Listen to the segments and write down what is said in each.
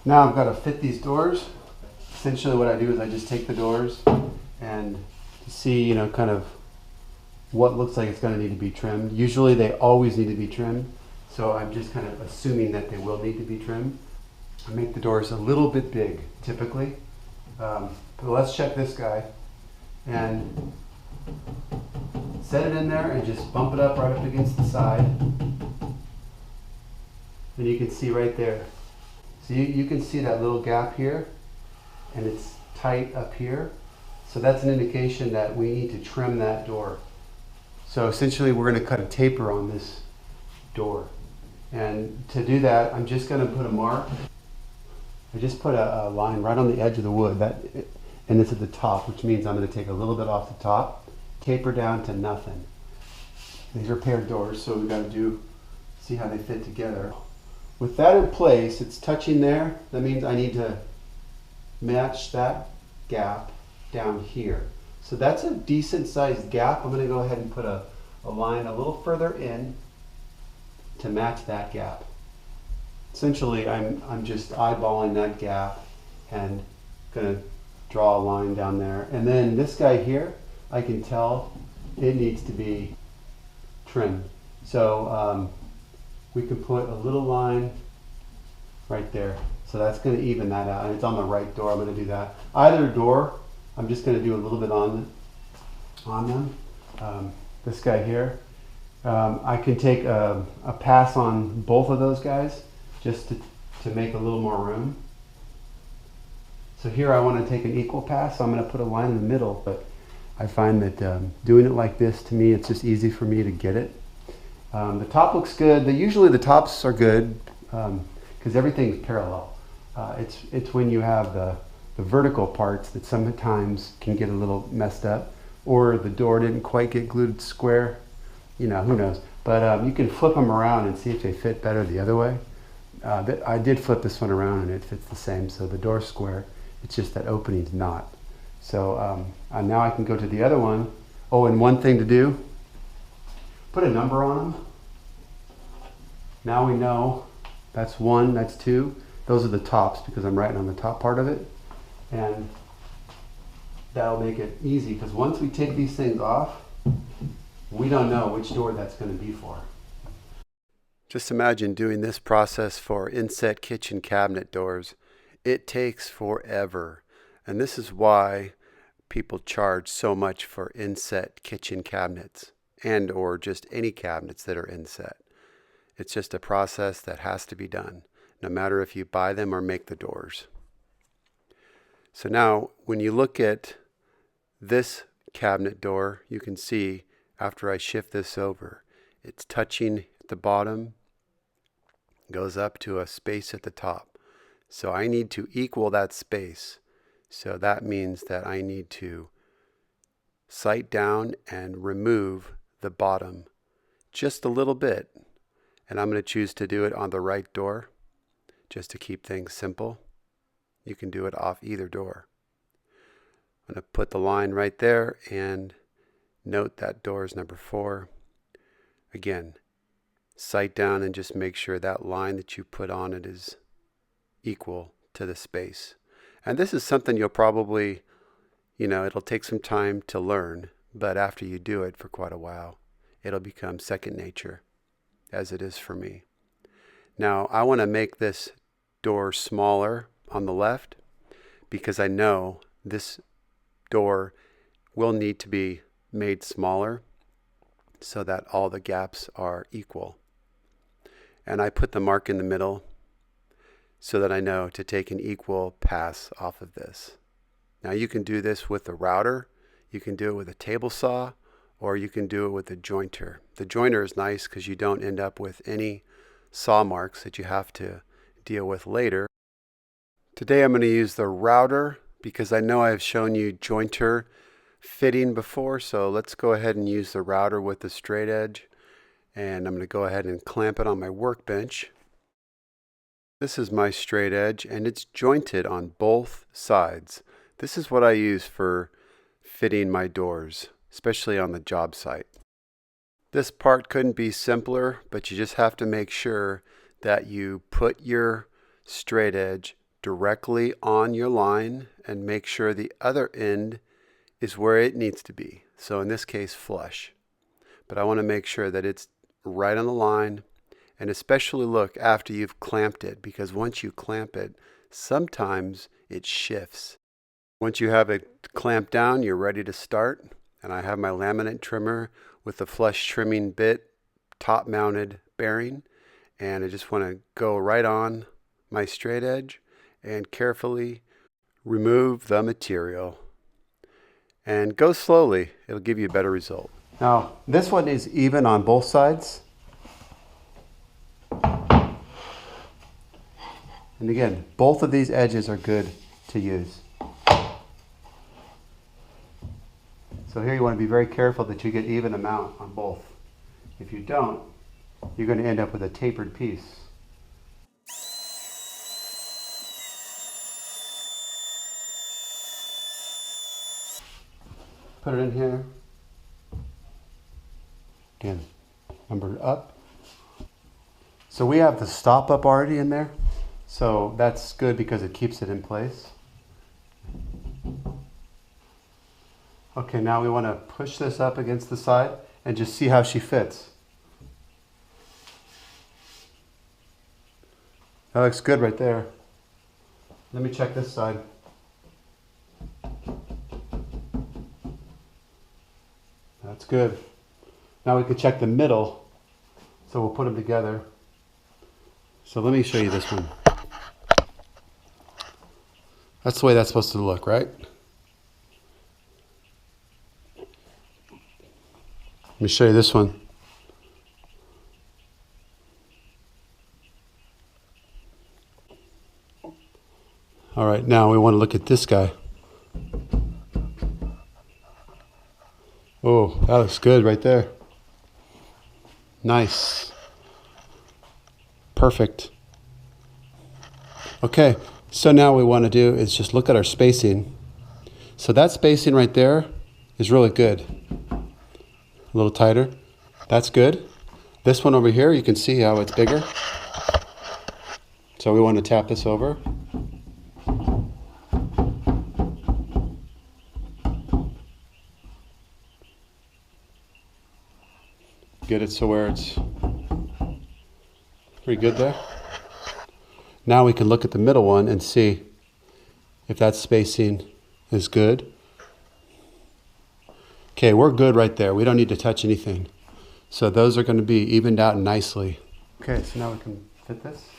Now I've got to fit these doors. Essentially what I do is I just take the doors and see, kind of what looks like it's going to need to be trimmed. Usually they always need to be trimmed, so I'm just kind of assuming that they will need to be trimmed. I make the doors a little bit big, typically. But let's check this guy and set it in there and just bump it up right up against the side. And you can see right there. So you can see that little gap here, and it's tight up here. So that's an indication that we need to trim that door. So essentially we're going to cut a taper on this door. And to do that, I'm just going to put a mark. I just put a line right on the edge of the wood, and it's at the top, which means I'm going to take a little bit off the top, taper down to nothing. These are paired doors, so we've got to see how they fit together. With that in place, it's touching there. That means I need to match that gap down here. So that's a decent sized gap. I'm going to go ahead and put a line a little further in to match that gap. Essentially, I'm just eyeballing that gap and going to draw a line down there. And then this guy here, I can tell it needs to be trimmed. So we can put a little line right there. So that's going to even that out, and it's on the right door. I'm going to do that. Either door, I'm just going to do a little bit on them. This guy here, I can take a pass on both of those guys just to make a little more room. So here I want to take an equal pass, so I'm going to put a line in the middle, but I find that doing it like this, to me, it's just easy for me to get it. The top looks good. Usually the tops are good because everything's parallel. It's when you have the vertical parts that sometimes can get a little messed up, or the door didn't quite get glued square. Who knows? But you can flip them around and see if they fit better the other way. I did flip this one around and it fits the same. So the door's square. It's just that opening's not. So now I can go to the other one. Oh, and one thing to do, put a number on them. Now we know that's 1, that's 2. Those are the tops because I'm writing on the top part of it. And that'll make it easy because once we take these things off, we don't know which door that's going to be for. Just imagine doing this process for inset kitchen cabinet doors. It takes forever. And this is why people charge so much for inset kitchen cabinets and or just any cabinets that are inset. It's just a process that has to be done, no matter if you buy them or make the doors. So now when you look at this cabinet door, you can see after I shift this over, it's touching at the bottom, goes up to a space at the top. So I need to equal that space. So that means that I need to sight down and remove the bottom just a little bit. And I'm going to choose to do it on the right door just to keep things simple. You can do it off either door. I'm going to put the line right there and note that door is number 4. Again, sight down and just make sure that line that you put on it is equal to the space. And this is something you'll probably, it'll take some time to learn, but after you do it for quite a while, it'll become second nature, as it is for me. Now, I want to make this door smaller on the left because I know this door will need to be made smaller so that all the gaps are equal. And I put the mark in the middle so that I know to take an equal pass off of this. Now you can do this with a router, you can do it with a table saw, or you can do it with a jointer. The jointer is nice because you don't end up with any saw marks that you have to deal with later. Today I'm going to use the router because I know I've shown you jointer fitting before, so let's go ahead and use the router with the straight edge. And I'm going to go ahead and clamp it on my workbench. This is my straight edge and it's jointed on both sides. This is what I use for fitting my doors, especially on the job site. This part couldn't be simpler, but you just have to make sure that you put your straight edge directly on your line and make sure the other end is where it needs to be. So in this case, flush. But I want to make sure that it's right on the line, and especially look after you've clamped it, because once you clamp it, sometimes it shifts. Once you have it clamped down, you're ready to start. And I have my laminate trimmer with the flush trimming bit, top mounted bearing. And I just want to go right on my straight edge and carefully remove the material. And go slowly, it'll give you a better result. Now, this one is even on both sides. And again, both of these edges are good to use. So here you want to be very careful that you get even amount on both. If you don't, you're going to end up with a tapered piece. Put it in here. Again, number up. So we have the stop up already in there. So that's good because it keeps it in place. Okay, now we want to push this up against the side and just see how she fits. That looks good right there. Let me check this side. That's good. Now we can check the middle. So we'll put them together. So let me show you this one. That's the way that's supposed to look, right? Let me show you this one. All right, now we want to look at this guy. Oh, that looks good right there. Nice. Perfect. Okay, so now what we want to do is just look at our spacing. So that spacing right there is really good. A little tighter. That's good. This one over here, you can see how it's bigger. So we want to tap this over. Get it so where it's pretty good there. Now we can look at the middle one and see if that spacing is good. Okay, we're good right there. We don't need to touch anything. So those are going to be evened out nicely. Okay, so now we can fit this.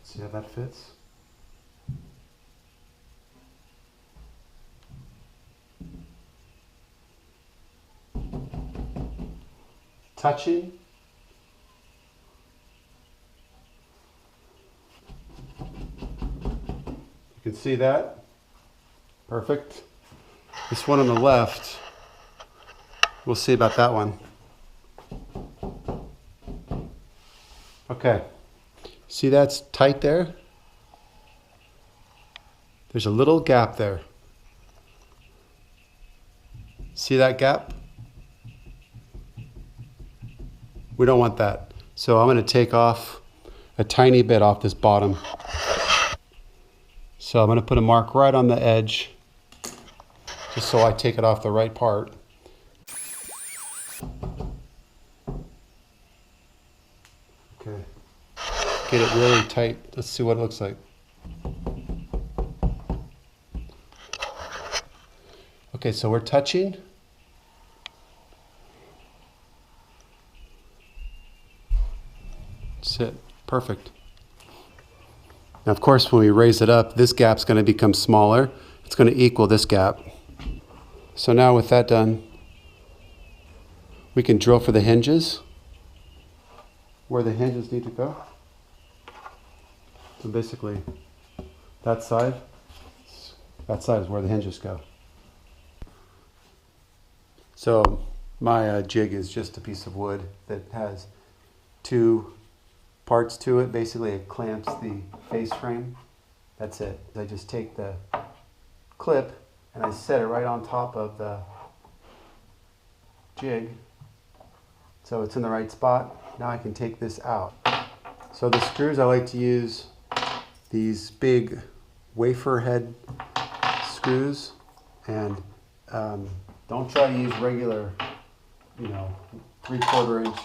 See how that fits? Touching. You can see that. Perfect. This one on the left, we'll see about that one. Okay. See that's tight there? There's a little gap there. See that gap? We don't want that. So I'm going to take off a tiny bit off this bottom. So I'm going to put a mark right on the edge, just so I take it off the right part. Okay. Get it really tight. Let's see what it looks like. Okay, so we're touching. That's it. Perfect. Now, of course, when we raise it up, this gap's going to become smaller. It's going to equal this gap. So now with that done, we can drill for the hinges, where the hinges need to go. So basically, that side is where the hinges go. So my jig is just a piece of wood that has two parts to it. Basically, it clamps the face frame. That's it. I just take the clip and I set it right on top of the jig, So it's in the right spot. Now I can take this out. So the screws, I like to use these big wafer head screws, and don't try to use regular, 3/4 inch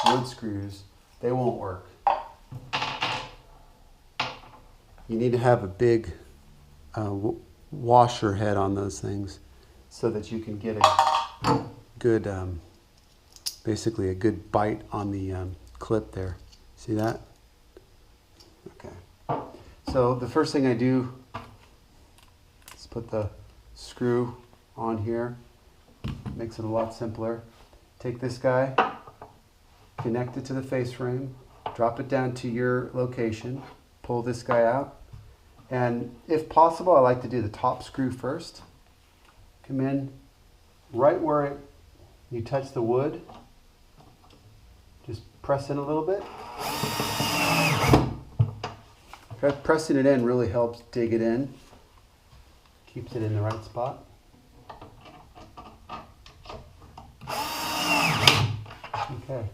wood screws. They won't work. You need to have a big washer head on those things so that you can get a good, basically a good bite on the clip there. See that? Okay. So the first thing I do is put the screw on here. Makes it a lot simpler. Take this guy, connect it to the face frame, drop it down to your location, pull this guy out, and if possible, I like to do the top screw first. Come in right where you touch the wood. Just press in a little bit. Pressing it in really helps dig it in. Keeps it in the right spot. Okay.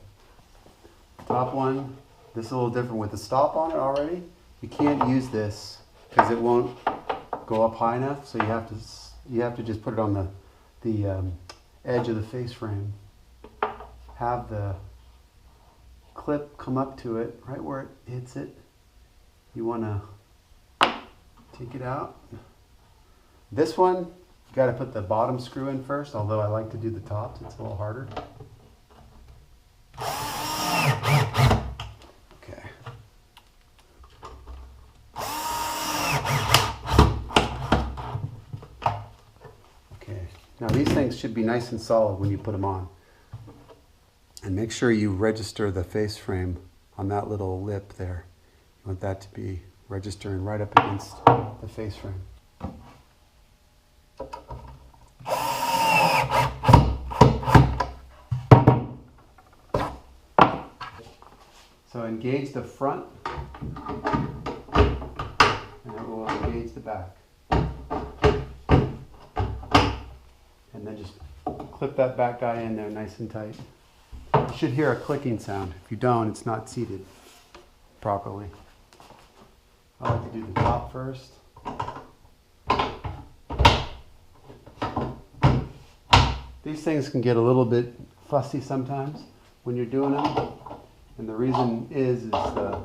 Top one. This is a little different with the stop on it already. You can't use this because it won't go up high enough. So you have to just put it on the edge of the face frame. Have the clip come up to it right where it hits it. You want to take it out. This one, you got to put the bottom screw in first, although I like to do the tops. It's a little harder. Okay. Okay. Now these things should be nice and solid when you put them on. And make sure you register the face frame on that little lip there. You want that to be registering right up against the face frame. So engage the front, and it will engage the back. And then just clip that back guy in there nice and tight. You should hear a clicking sound. If you don't, it's not seated properly. I like to do the top first. These things can get a little bit fussy sometimes when you're doing them. And the reason is the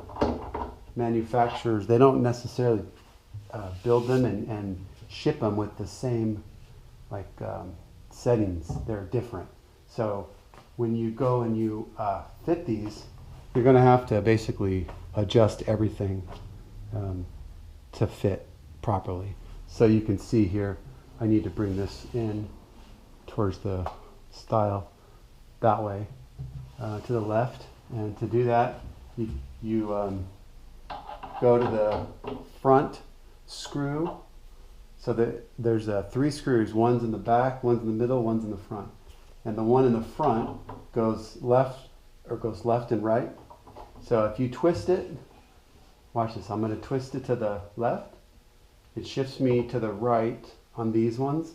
manufacturers, they don't necessarily build them and ship them with the same settings. They're different. So when you go and you fit these, you're going to have to basically adjust everything to fit properly. So you can see here, I need to bring this in towards the style that way to the left. And to do that, you go to the front screw. So that there's 3 screws. One's in the back, one's in the middle, one's in the front. And the one in the front goes left and right. So if you twist it, watch this. I'm going to twist it to the left. It shifts me to the right on these ones.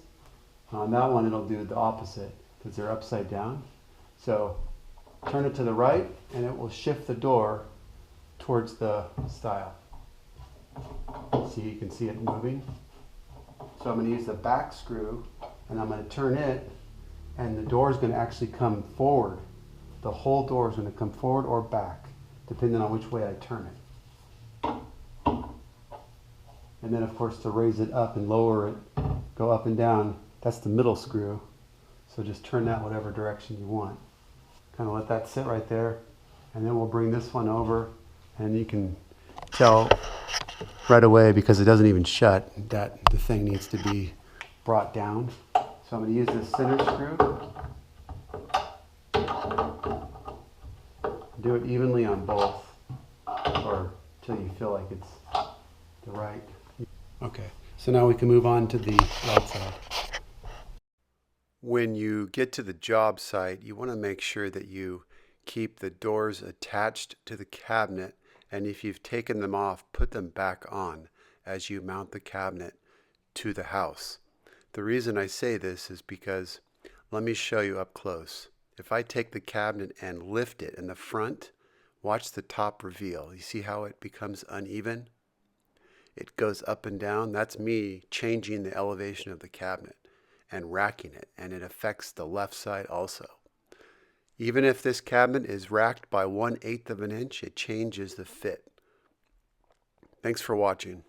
On that one, it'll do the opposite because they're upside down. So turn it to the right, and it will shift the door towards the style. See, you can see it moving. So I'm going to use the back screw, and I'm going to turn it, and the door is going to actually come forward. The whole door is going to come forward or back, depending on which way I turn it. And then, of course, to raise it up and lower it, go up and down, that's the middle screw. So just turn that whatever direction you want. Kind of let that sit right there, and then we'll bring this one over, and you can tell right away because it doesn't even shut that the thing needs to be brought down. So I'm going to use this center screw. Do it evenly on both, or till you feel like it's the right. Okay, so now we can move on to the right side. When you get to the job site, you want to make sure that you keep the doors attached to the cabinet, and if you've taken them off, put them back on as you mount the cabinet to the house. The reason I say this is because, let me show you up close. If I take the cabinet and lift it in the front, watch the top reveal. You see how it becomes uneven? It goes up and down. That's me changing the elevation of the cabinet and racking it, and it affects the left side also. Even if this cabinet is racked by 1/8 of an inch, it changes the fit. Thanks for watching.